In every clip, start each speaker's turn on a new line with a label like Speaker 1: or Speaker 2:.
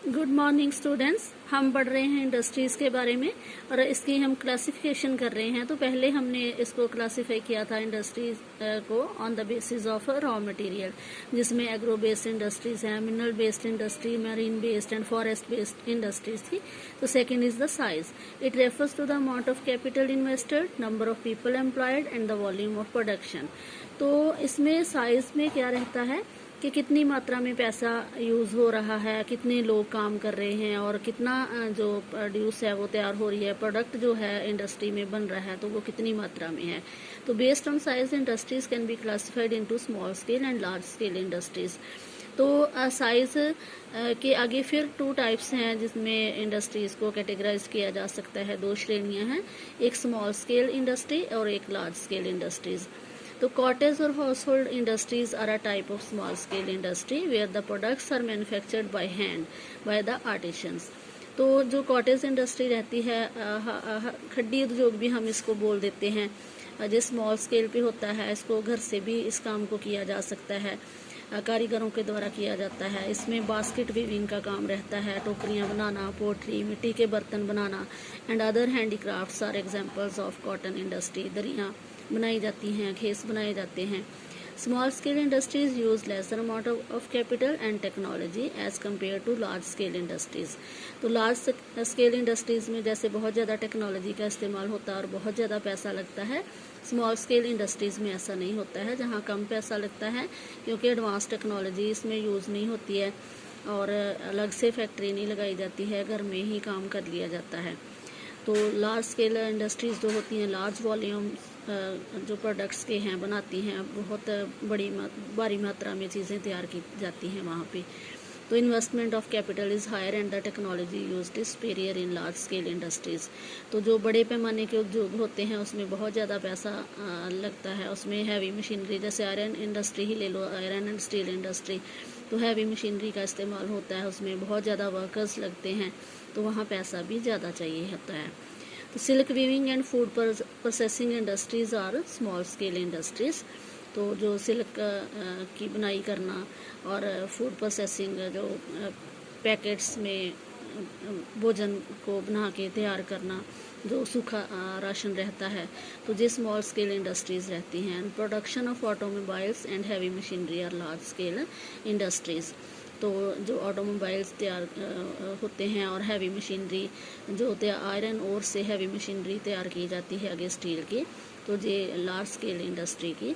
Speaker 1: Good morning students. हम पढ़ रहे हैं इंडस्ट्रीज़ के बारे में और इसकी हम क्लासिफिकेशन कर रहे हैं। तो पहले हमने इसको क्लासिफाई किया था इंडस्ट्रीज को on the basis of raw material, जिसमें एग्रो बेस्ड इंडस्ट्रीज हैं, mineral based industry, marine based and forest based industries थी। तो second is the size. It refers to the amount of capital invested, number of people employed and the volume of production. तो इसमें size में क्या रहता है कि कितनी मात्रा में पैसा यूज़ हो रहा है, कितने लोग काम कर रहे हैं और कितना जो प्रोड्यूस है वो तैयार हो रही है, प्रोडक्ट जो है इंडस्ट्री में बन रहा है तो वो कितनी मात्रा में है। तो based on size industries can be classified into small scale and large scale industries. तो साइज के आगे फिर टू टाइप्स हैं जिसमें इंडस्ट्रीज को कैटेगराइज किया जा सकता है। दो श्रेणियां हैं, एक स्मॉल स्केल इंडस्ट्री और एक लार्ज स्केल इंडस्ट्रीज। तो कॉटेज और household industries are a type of small scale industry where the products are manufactured by hand by the artisans. तो जो कॉटेज इंडस्ट्री रहती है, खड्डी उद्योग भी हम इसको बोल देते हैं, जो स्मॉल स्केल पे होता है, इसको घर से भी इस काम को किया जा सकता है, कारीगरों के द्वारा किया जाता है। इसमें बास्केट वीविंग का काम रहता है, टोकरियां बनाना, पोट्री, मिट्टी के बर्तन बनाना and other handicrafts are examples of cotton industry. दरियां बनाई जाती हैं, खेस बनाए जाते हैं। Small scale industries use lesser amount of capital and technology as compare to large scale industries. तो लार्ज स्केल इंडस्ट्रीज में जैसे बहुत ज़्यादा टेक्नोलॉजी का इस्तेमाल होता है और बहुत ज़्यादा पैसा लगता है, स्मॉल स्केल इंडस्ट्रीज में ऐसा नहीं होता है, जहाँ कम पैसा लगता है क्योंकि एडवांस टेक्नोलॉजी इसमें यूज़ नहीं होती है और अलग से फैक्ट्री नहीं लगाई जाती है, घर में ही काम कर लिया जाता है। तो लार्ज स्केल इंडस्ट्रीज जो होती हैं, लार्ज वॉल्यूम जो प्रोडक्ट्स के हैं बनाती हैं, बहुत भारी मात्रा में चीज़ें तैयार की जाती हैं वहाँ पे। तो investment of capital is higher and the technology used is superior in large scale industries. तो जो बड़े पैमाने के उद्योग होते हैं उसमें बहुत ज़्यादा पैसा लगता है, उसमें हैवी मशीनरी, जैसे आयरन इंडस्ट्री ही ले लो, आयरन एंड स्टील इंडस्ट्री, तो हैवी मशीनरी का इस्तेमाल होता है, उसमें बहुत ज़्यादा वर्कर्स लगते हैं, तो वहाँ पैसा भी ज़्यादा चाहिए होता है। तो silk weaving and food processing industries are small scale industries. तो जो सिल्क की बुनाई करना और फूड प्रोसेसिंग, जो पैकेट्स में भोजन को बना के तैयार करना, जो सूखा राशन रहता है, तो ये स्मॉल स्केल इंडस्ट्रीज रहती हैं। Production of automobiles and heavy machinery are large scale industries. तो जो ऑटोमोबाइल्स तैयार होते हैं और हैवी मशीनरी जो होते हैं, आयरन ओर से हैवी मशीनरी तैयार की जाती है आगे स्टील की, तो ये लार्ज स्केल इंडस्ट्री की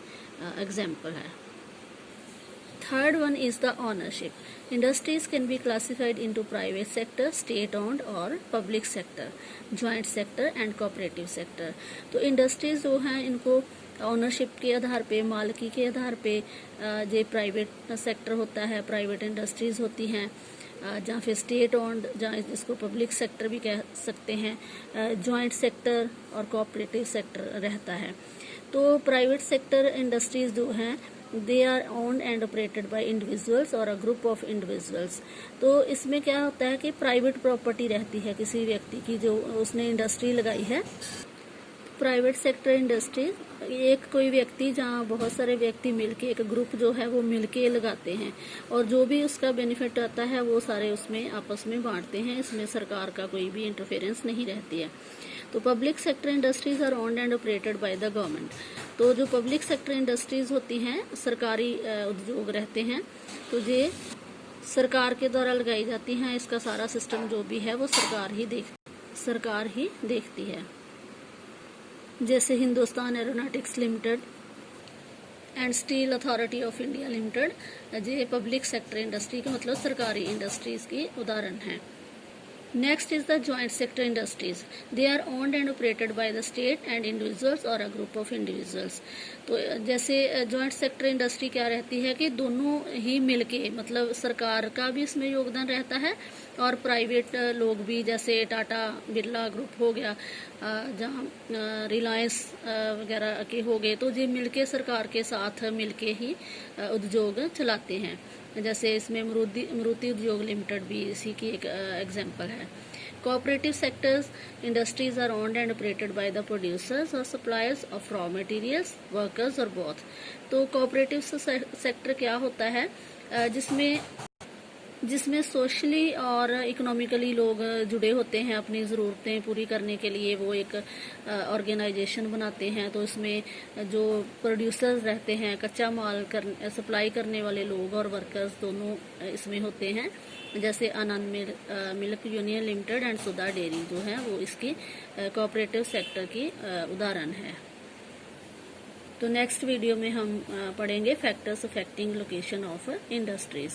Speaker 1: एग्जाम्पल है। Third one is the ownership. Industries can be classified into private sector, state owned और public sector, joint sector and cooperative sector. तो इंडस्ट्रीज जो हैं इनको ओनरशिप के आधार पे, मालिकी के आधार पे, जो प्राइवेट सेक्टर होता है, प्राइवेट इंडस्ट्रीज होती हैं, जहाँ फिर स्टेट ओन्ड, जहाँ इसको पब्लिक सेक्टर भी कह सकते हैं, जॉइंट सेक्टर और कोऑपरेटिव सेक्टर रहता है। तो प्राइवेट सेक्टर इंडस्ट्रीज जो हैं they are owned and operated by individuals और अ ग्रुप ऑफ इंडिविजुअल्स। तो इसमें क्या होता है कि प्राइवेट प्रॉपर्टी रहती है किसी व्यक्ति की, जो उसने इंडस्ट्री लगाई है। प्राइवेट सेक्टर इंडस्ट्री एक कोई व्यक्ति, जहाँ बहुत सारे व्यक्ति मिलके, एक ग्रुप जो है वो मिलके लगाते हैं और जो भी उसका बेनिफिट आता है वो सारे उसमें आपस में बांटते हैं, इसमें सरकार का कोई भी इंटरफेरेंस नहीं रहती है। तो public sector industries are owned and operated by the government. तो जो पब्लिक सेक्टर इंडस्ट्रीज होती हैं, सरकारी उद्योग रहते हैं, तो ये सरकार के द्वारा लगाई जाती हैं। इसका सारा सिस्टम जो भी है वो सरकार ही देखती है, जैसे Hindustan Aeronautics Limited and Steel Authority of India Limited. ये पब्लिक सेक्टर इंडस्ट्री का मतलब सरकारी इंडस्ट्रीज की उदाहरण है। Next is the joint sector industries. They are owned and operated by the state and individuals और अ ग्रुप ऑफ इंडिविजुअल्स। तो जैसे ज्वाइंट सेक्टर इंडस्ट्री क्या रहती है कि दोनों ही मिलके, मतलब सरकार का भी इसमें योगदान रहता है और प्राइवेट लोग भी, जैसे टाटा बिरला ग्रुप हो गया, जहाँ रिलायंस वगैरह के हो गए, तो ये मिलके सरकार के साथ मिलके ही उद्योग चलाते हैं। जैसे इसमें मारुति उद्योग लिमिटेड भी इसी की एक एग्जांपल है। Cooperative sectors industries are owned and operated by the producers और suppliers of raw materials, workers और बोथ। तो कोऑपरेटिव सेक्टर क्या होता है, जिसमें जिसमें सोशली और इकोनॉमिकली लोग जुड़े होते हैं, अपनी ज़रूरतें पूरी करने के लिए वो एक ऑर्गेनाइजेशन बनाते हैं। तो इसमें जो प्रोड्यूसर्स रहते हैं, कच्चा माल सप्लाई करने वाले लोग और वर्कर्स दोनों इसमें होते हैं। जैसे Anand milk union limited and Sudha dairy जो है वो इसकी कोऑपरेटिव सेक्टर की उदाहरण है। तो नेक्स्ट वीडियो में हम पढ़ेंगे factors affecting location of industries.